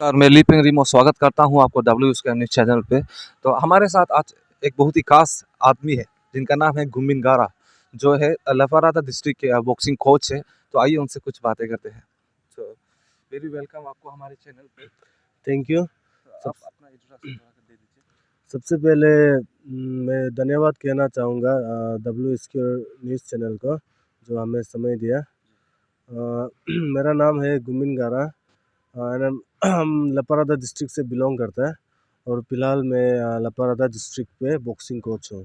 नमस्कार, मैं लीपिंग रिमो स्वागत करता हूँ आपको डब्ल्यू स्क्वायर न्यूज़ चैनल पे। तो हमारे साथ आज एक बहुत ही खास आदमी है जिनका नाम है गुमिन गारा, जो है लफारादा डिस्ट्रिक्ट के बॉक्सिंग कोच है। तो आइए उनसे कुछ बातें करते हैं। तो वेरी वेलकम आपको हमारे चैनल पे। Thank you. तो आप अपना इंट्रोडक्शन थोड़ा सा दे दीजिए। सबसे पहले मैं धन्यवाद कहना चाहूँगा डब्ल्यू स्क्वायर न्यूज़ चैनल को जो हमें समय दिया। मेरा नाम है गुमिन गारा। हम लपारादा डिस्ट्रिक्ट से बिलोंग करता है और फिलहाल मैं लपारादा डिस्ट्रिक्ट पे बॉक्सिंग कोच हूँ।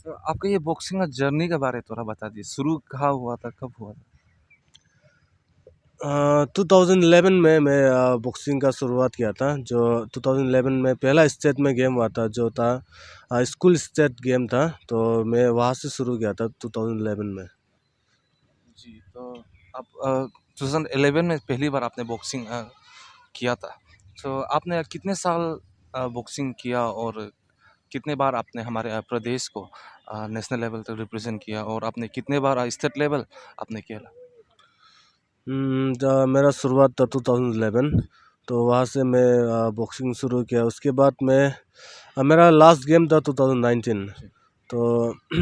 तो आपका ये बॉक्सिंग का जर्नी के बारे में थोड़ा बता दीजिए, शुरू कहाँ हुआ था, कब हुआ था? 2011 में मैं बॉक्सिंग का शुरुआत किया था। जो 2011 में पहला स्टेट में गेम हुआ था जो था स्कूल स्टेट गेम था, तो मैं वहाँ से शुरू किया था 2011 में। जी, तो आप 2011 में पहली बार आपने बॉक्सिंग किया था। तो आपने कितने साल बॉक्सिंग किया और कितने बार आपने हमारे प्रदेश को नेशनल लेवल तक रिप्रेजेंट किया और आपने कितने बार स्टेट लेवल आपने खेला? मेरा शुरुआत था 2011, तो वहाँ से मैं बॉक्सिंग शुरू किया। उसके बाद मैं मेरा लास्ट गेम था 2019, तो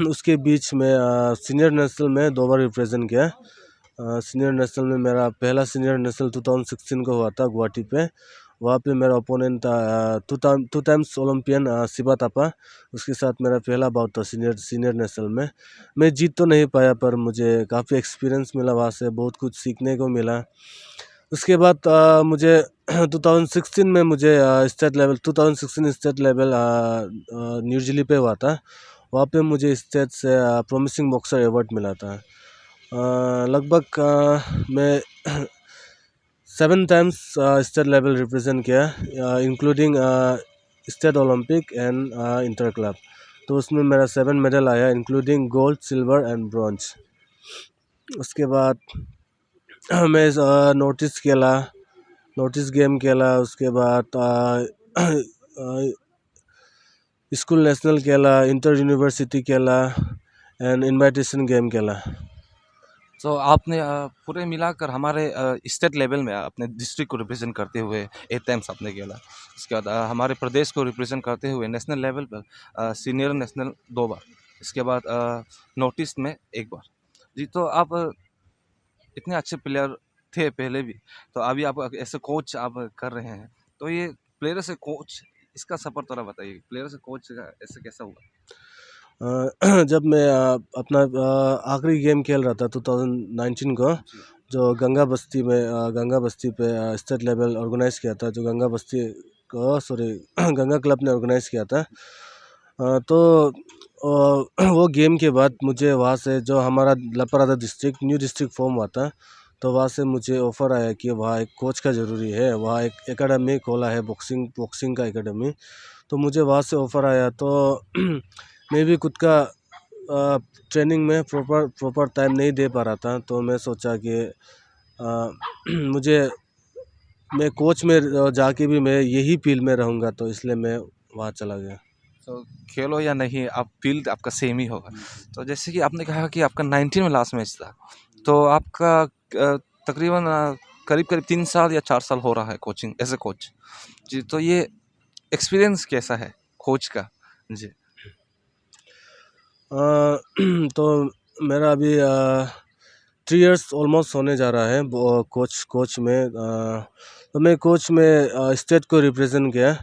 उसके बीच में सीनियर नेशनल में 2 बार रिप्रेजेंट किया। सीनियर नेशनल में मेरा पहला सीनियर नेशनल 2016 को हुआ था गुवाहाटी पे। वहाँ पे मेरा ओपोनेंट था two times Olympian Shiva Thapa. उसके साथ मेरा पहला बाउट था सीनियर सीनियर नेशनल में। मैं जीत तो नहीं पाया पर मुझे काफ़ी एक्सपीरियंस मिला, वहाँ से बहुत कुछ सीखने को मिला। उसके बाद मुझे 2016 में मुझे state level 2016 state level new Delhi पे हुआ था। वहाँ पे मुझे स्टेट से प्रोमिसिंग बॉक्सर अवार्ड मिला था। लगभग मैं 7 टाइम्स स्टेट लेवल रिप्रेजेंट किया, including state Olympic and inter club. तो उसमें मेरा 7 मेडल आया, including gold, silver and bronze. उसके बाद मैं नोटिस गेम खेला। उसके बाद स्कूल नेशनल खेला, इंटर यूनिवर्सिटी खेला एंड इनविटेशन गेम खेला। तो आपने पूरे मिलाकर हमारे स्टेट लेवल में अपने डिस्ट्रिक्ट को रिप्रेजेंट करते हुए 8 टाइम्स आपने खेला। उसके बाद हमारे प्रदेश को रिप्रेजेंट करते हुए नेशनल लेवल पर सीनियर नेशनल 2 बार। इसके बाद नॉर्थ ईस्ट में 1 बार। जी, तो आप इतने अच्छे प्लेयर थे पहले भी, तो अभी आप ऐसे कोच आप कर रहे हैं। तो ये प्लेयर से कोच इसका सफ़र थोड़ा बताइए, प्लेयर से कोच का ऐसे कैसा हुआ? जब मैं अपना आखिरी गेम खेल रहा था 2019 को, जी। जो गंगा बस्ती पे स्टेट लेवल ऑर्गेनाइज किया था, जो गंगा बस्ती को सॉरी गंगा क्लब ने ऑर्गेनाइज किया था। तो वो गेम के बाद मुझे वहाँ से जो हमारा लपरादा डिस्ट्रिक्ट न्यू डिस्ट्रिक्ट फॉर्म हुआ था, तो वहाँ से मुझे ऑफ़र आया कि वहाँ एक कोच का ज़रूरी है। वहाँ एक एकेडमी खोला है, बॉक्सिंग का एकेडमी। तो मुझे वहाँ से ऑफ़र आया, तो मैं भी खुद का ट्रेनिंग में प्रॉपर टाइम नहीं दे पा रहा था। तो मैं सोचा कि मुझे मैं कोच में जाके भी मैं यही फील्ड में रहूँगा, तो इसलिए मैं वहाँ चला गया। तो खेलो या नहीं, आप फील्ड आपका सेम ही होगा। तो जैसे कि आपने कहा कि आपका 19 में लास्ट मैच था, तो आपका तकरीबन करीब-करीब 3 साल या 4 साल हो रहा है कोचिंग एज़ अ कोच। जी, तो ये एक्सपीरियंस कैसा है कोच का? जी। तो मेरा अभी 3 इयर्स ऑलमोस्ट होने जा रहा है वो कोच में। तो मैं कोच में स्टेट को रिप्रेजेंट किया।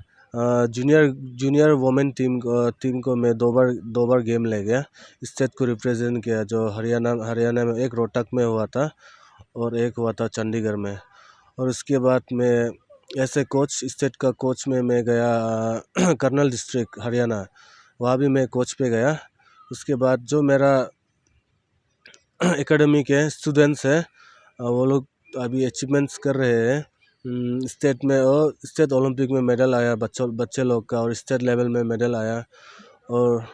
जूनियर वुमेन टीम को मैं दो बार गेम ले गया। स्टेट को रिप्रेजेंट किया, जो हरियाणा में एक रोहतक में हुआ था और एक हुआ था चंडीगढ़ में। और उसके बाद मैं ऐसे कोच स्टेट का कोच में मैं गया कर्नल डिस्ट्रिक्ट हरियाणा, वहाँ भी मैं कोच पे गया। उसके बाद जो मेरा एकेडमी के स्टूडेंट्स हैं, वो लोग अभी अचीवमेंट्स कर रहे हैं स्टेट में, और स्टेट ओलंपिक में मेडल आया बच्चे लोग का, और स्टेट लेवल में मेडल आया। और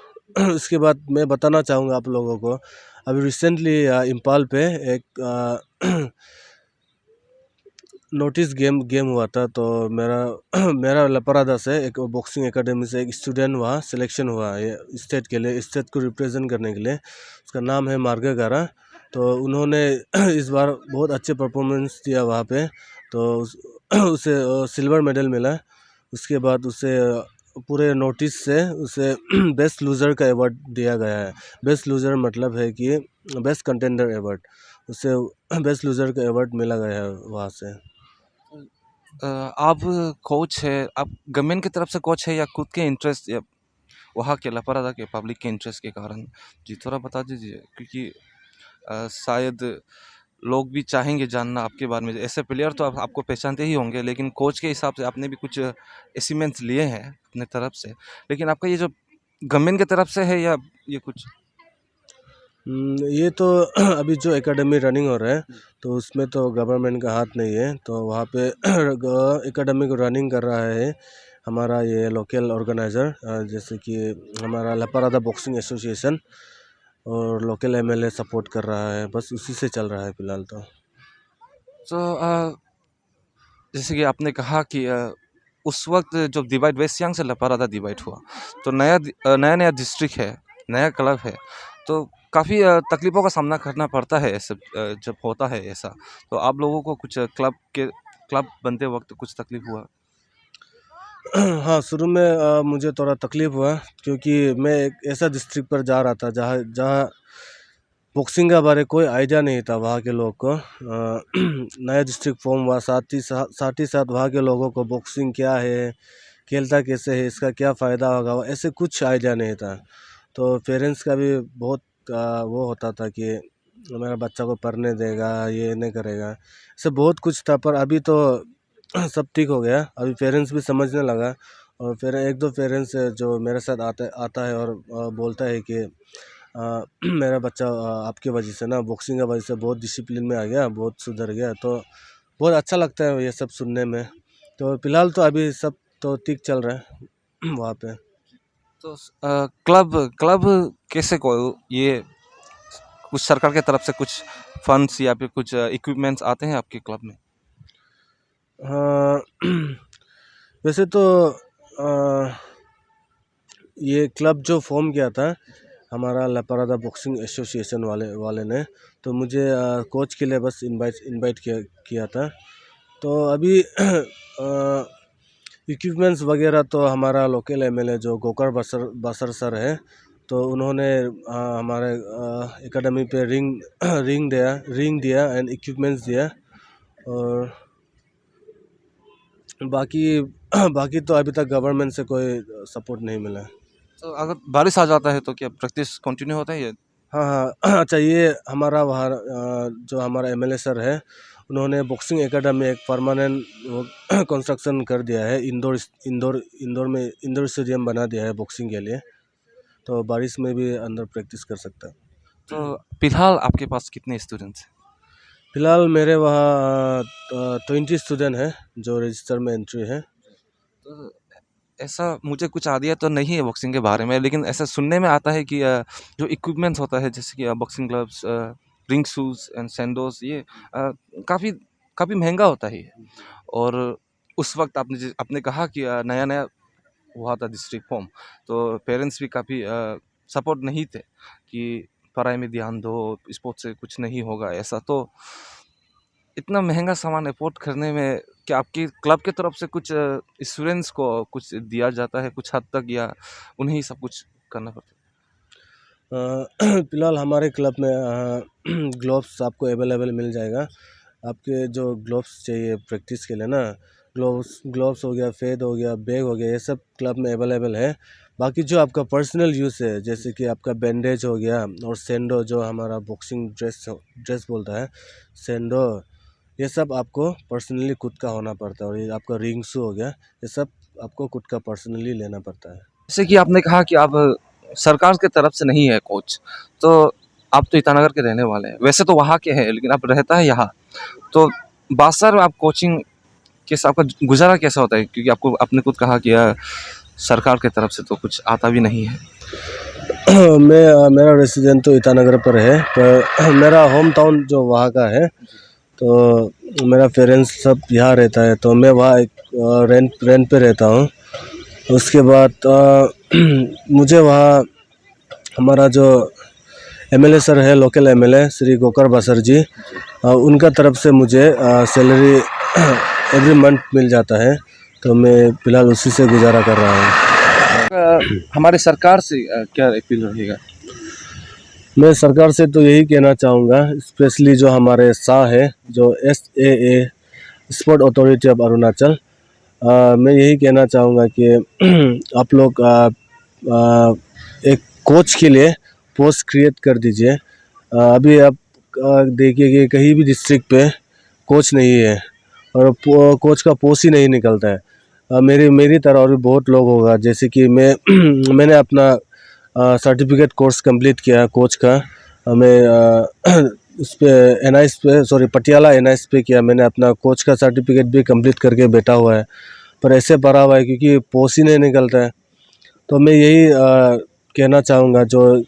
इसके बाद मैं बताना चाहूँगा आप लोगों को, अभी रिसेंटली इम्फाल पे एक नोटिस गेम हुआ था। तो मेरा मेरा लपरादा से एक बॉक्सिंग एकेडमी से एक स्टूडेंट वहाँ सिलेक्शन हुआ है स्टेट के लिए, स्टेट को रिप्रेजेंट करने के लिए। उसका नाम है मार्गा गारा। तो उन्होंने इस बार बहुत अच्छे परफॉर्मेंस दिया वहाँ पे। तो उसे सिल्वर मेडल मिला। उसके बाद उसे पूरे नोटिस से उसे बेस्ट लूज़र का अवार्ड दिया गया है। बेस्ट लूज़र मतलब है कि बेस्ट कंटेंडर अवार्ड, उसे बेस्ट लूज़र का अवार्ड मिला गया है वहाँ से। आप कोच है, आप गवर्नमेंट की तरफ से कोच है या खुद के इंटरेस्ट या वहाँ के लपरादा के पब्लिक के इंटरेस्ट के कारण? जी थोड़ा बता दीजिए, क्योंकि शायद लोग भी चाहेंगे जानना आपके बारे में। ऐसे प्लेयर तो आप आपको पहचानते ही होंगे, लेकिन कोच के हिसाब से आपने भी कुछ अचीवमेंट्स लिए हैं अपने तरफ से, लेकिन आपका ये जो गवर्नमेंट की तरफ से है या ये कुछ? ये तो अभी जो एकेडमी रनिंग हो रहा है तो उसमें तो गवर्नमेंट का हाथ नहीं है। तो वहाँ पे एकेडमी को रनिंग कर रहा है हमारा ये लोकल ऑर्गेनाइज़र, जैसे कि हमारा लपारादा बॉक्सिंग एसोसिएशन, और लोकल एमएलए सपोर्ट कर रहा है। बस उसी से चल रहा है फ़िलहाल तो। तो जैसे कि आपने कहा कि उस वक्त जब डिवाइड वेस्ट सियांग से लपारादा डिवाइड हुआ, तो नया डिस्ट्रिक्ट है, नया क्लब है, तो काफ़ी तकलीफ़ों का सामना करना पड़ता है ऐसे जब होता है ऐसा। तो आप लोगों को कुछ क्लब बनते वक्त कुछ तकलीफ़ हुआ? हाँ, शुरू में मुझे थोड़ा तकलीफ़ हुआ, क्योंकि मैं एक ऐसा डिस्ट्रिक्ट पर जा रहा था जहाँ जहाँ बॉक्सिंग के बारे कोई आइडिया नहीं था वहाँ के लोग को। नया डिस्ट्रिक्ट फॉर्म हुआ, साथ ही साथ वहाँ के लोगों को बॉक्सिंग क्या है, खेलता कैसे है, इसका क्या फ़ायदा होगा, ऐसे कुछ आइडिया नहीं था। तो पेरेंट्स का भी बहुत वो होता था कि मेरा बच्चा को पढ़ने देगा, ये नहीं करेगा, ऐसे बहुत कुछ था। पर अभी तो सब ठीक हो गया, अभी पेरेंट्स भी समझने लगा। और फिर एक दो पेरेंट्स है जो मेरे साथ आता है और बोलता है कि मेरा बच्चा आपकी वजह से ना, बॉक्सिंग की वजह से बहुत डिसिप्लिन में आ गया, बहुत सुधर गया। तो बहुत अच्छा लगता है ये सब सुनने में। तो फिलहाल तो अभी सब तो ठीक चल रहा है वहाँ पे। तो क्लब क्लब कैसे को ये कुछ सरकार की तरफ से कुछ फंड्स या फिर कुछ इक्विपमेंट्स आते हैं आपके क्लब में? हाँ, वैसे तो ये क्लब जो फॉर्म किया था हमारा लपारादा बॉक्सिंग एसोसिएशन वाले ने, तो मुझे कोच के लिए बस इनवाइट किया था। तो अभी इक्विपमेंट्स वगैरह तो हमारा लोकल एमएलए जो गोकर बसर सर है, तो उन्होंने हमारे एकेडमी पे रिंग दिया एंड इक्विपमेंट्स दिया। और बाकी बाकी तो अभी तक गवर्नमेंट से कोई सपोर्ट नहीं मिला है। तो अगर बारिश आ जाता है तो क्या प्रैक्टिस कंटिन्यू होता है या? हाँ हाँ अच्छा, ये हमारा वहाँ जो हमारा एमएलए सर है, उन्होंने बॉक्सिंग एकेडमी एक परमानेंट कंस्ट्रक्शन कर दिया है। इंडोर स्टेडियम बना दिया है बॉक्सिंग के लिए, तो बारिश में भी अंदर प्रैक्टिस कर सकता है। तो फिलहाल आपके पास कितने स्टूडेंट्स हैं? फिलहाल मेरे वहाँ 20 स्टूडेंट हैं जो रजिस्टर में एंट्री है। तो ऐसा मुझे कुछ आइडिया तो नहीं है बॉक्सिंग के बारे में, लेकिन ऐसा सुनने में आता है कि जो इक्विपमेंट्स होता है जैसे कि boxing gloves, ring shoes and sandals, ये काफ़ी काफ़ी महंगा होता है ये। और उस वक्त आपने कहा कि नया नया हुआ था डिस्ट्रिक्ट फॉर्म, तो पेरेंट्स भी काफ़ी सपोर्ट नहीं थे कि पढ़ाई में ध्यान दो, स्पोर्ट्स से कुछ नहीं होगा ऐसा। तो इतना महंगा सामान अफोर्ड करने में क्या आपकी क्लब की तरफ से कुछ स्टूडेंट्स को कुछ दिया जाता है कुछ हद तक, या उन्हें ही सब कुछ करना पड़ता फिलहाल हमारे क्लब में ग्लोव्स आपको अवेलेबल मिल जाएगा। आपके जो ग्लोव्स चाहिए प्रैक्टिस के लिए ना, ग्लोव्स हो गया, फेद हो गया, बैग हो गया, ये सब क्लब में अवेलेबल है। बाकी जो आपका पर्सनल यूज़ है, जैसे कि आपका बैंडेज हो गया और सेंडो, जो हमारा बॉक्सिंग ड्रेस बोलता है सेंडो, ये सब आपको पर्सनली खुद का होना पड़ता है। और ये आपका रिंग शू हो गया, ये सब आपको खुद का पर्सनली लेना पड़ता है। जैसे कि आपने कहा कि आप सरकार की तरफ से नहीं है कोच, तो आप तो ईटानगर के रहने वाले हैं, वैसे तो वहाँ के हैं लेकिन आप रहता है यहाँ, तो बासर में आप कोचिंग कैसे, आपका गुजारा कैसा होता है, क्योंकि आपको आपने खुद कहा कि सरकार की तरफ से तो कुछ आता भी नहीं है। मेरा रेसिडेंट तो ईटानगर पर है, पर मेरा होम टाउन जो वहाँ का है, तो मेरा पेरेंट्स सब यहाँ रहता है, तो मैं वहाँ एक रेंट पे रहता हूँ। उसके बाद मुझे वहाँ हमारा जो एमएलए सर है, लोकल एमएलए श्री गोकर बसर जी, उनका तरफ से मुझे सैलरी एवरी मंथ मिल जाता है, तो मैं फ़िलहाल उसी से गुजारा कर रहा हूँ। हमारे सरकार से क्या अपील रहेगा? मैं सरकार से तो यही कहना चाहूँगा, स्पेशली जो हमारे शाह है, जो SAA sport authority of Arunachal, मैं यही कहना चाहूँगा कि आप लोग एक कोच के लिए पोस्ट क्रिएट कर दीजिए। अभी आप देखिए कि कहीं भी डिस्ट्रिक्ट पे कोच नहीं है और कोच का पोस्ट ही नहीं निकलता है। मेरी मेरी तरह और भी बहुत लोग होगा, जैसे कि मैं मैंने अपना सर्टिफिकेट कोर्स कंप्लीट किया कोच का। मैं उस पे NIS पे सॉरी पटियाला NIS पे किया। मैंने अपना कोच का सर्टिफिकेट भी कंप्लीट करके बैठा हुआ है, पर ऐसे भरा हुआ है क्योंकि पोस्ट ही नहीं निकलता है। तो मैं यही कहना चाहूँगा, जो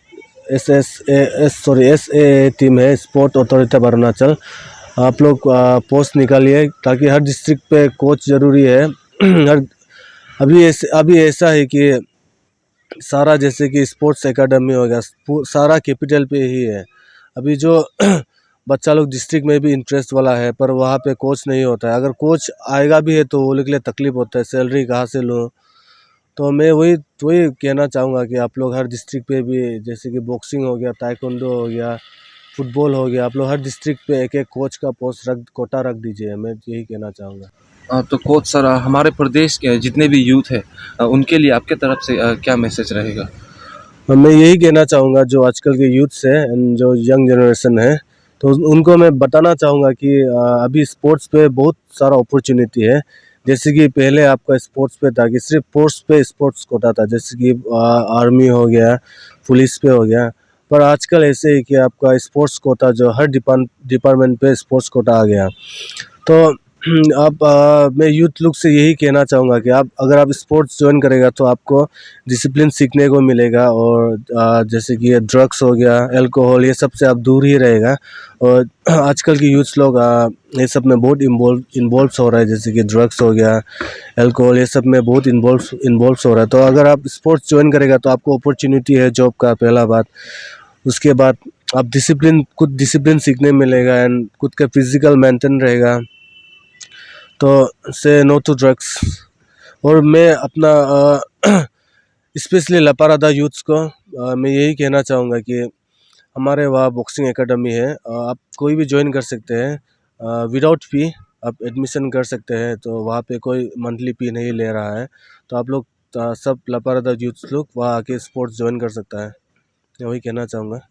SAA टीम है, स्पोर्ट अथॉरिटी ऑफ अरुणाचल, आप लोग पोस्ट निकालिए ताकि हर डिस्ट्रिक्ट पे कोच ज़रूरी है। हर अभी ऐसा है कि सारा, जैसे कि स्पोर्ट्स एकेडमी हो गया, सारा कैपिटल पे ही है। अभी जो बच्चा लोग डिस्ट्रिक्ट में भी इंटरेस्ट वाला है, पर वहाँ पे कोच नहीं होता है। अगर कोच आएगा भी है तो वो लोग के लिए तकलीफ होता है, सैलरी कहाँ से लूँ। तो मैं वही वही कहना चाहूँगा कि आप लोग हर डिस्ट्रिक्ट पे भी, जैसे कि बॉक्सिंग हो गया, ताइक्वांडो हो गया, फुटबॉल हो गया, आप लोग हर डिस्ट्रिक्ट पे एक एक कोच का पोस्ट कोटा रख दीजिए। मैं यही कहना चाहूँगा। तो कोच सर, हमारे प्रदेश के जितने भी यूथ है उनके लिए आपके तरफ से क्या मैसेज रहेगा? मैं यही कहना चाहूँगा, जो आजकल के यूथ्स है एंड जो यंग जनरेशन है, तो उनको मैं बताना चाहूँगा कि अभी स्पोर्ट्स पे बहुत सारा अपॉर्चुनिटी है। जैसे कि पहले आपका स्पोर्ट्स पे था कि सिर्फ पोस्ट पे स्पोर्ट्स कोटा था, जैसे कि आर्मी हो गया, पुलिस पे हो गया। पर आजकल ऐसे ही कि आपका स्पोर्ट्स कोटा, जो हर डिपार्टमेंट पे स्पोर्ट्स कोटा आ गया। तो आप मैं यूथ लोग से यही कहना चाहूँगा कि आप अगर आप स्पोर्ट्स ज्वाइन करेगा तो आपको डिसिप्लिन सीखने को मिलेगा, और जैसे कि ये ड्रग्स हो गया, अल्कोहल, ये सब से आप दूर ही रहेगा। और आजकल के यूथ लोग ये सब में बहुत इन्वॉल्व हो रहा है, जैसे कि ड्रग्स हो गया, अल्कोहल, ये सब में बहुत इन्वॉल्व हो रहा है। तो अगर आप स्पोर्ट्स ज्वाइन करेगा तो आपको अपॉर्चुनिटी है जॉब का, पहला बात। उसके बाद आप खुद डिसिप्लिन सीखने मिलेगा एंड खुद का फिजिकल मेंटेन रहेगा। तो से नो टू ड्रग्स। और मैं अपना स्पेशली लपारादा यूथ्स को मैं यही कहना चाहूँगा कि हमारे वहाँ बॉक्सिंग एकेडमी है, आप कोई भी ज्वाइन कर सकते हैं विदाउट फ़ी। आप एडमिशन कर सकते हैं, तो वहाँ पे कोई मंथली फ़ी नहीं ले रहा है। तो आप लोग सब लपारादा यूथ्स लोग वहाँ आके स्पोर्ट्स ज्वाइन कर सकता है, मैं वही कहना चाहूँगा।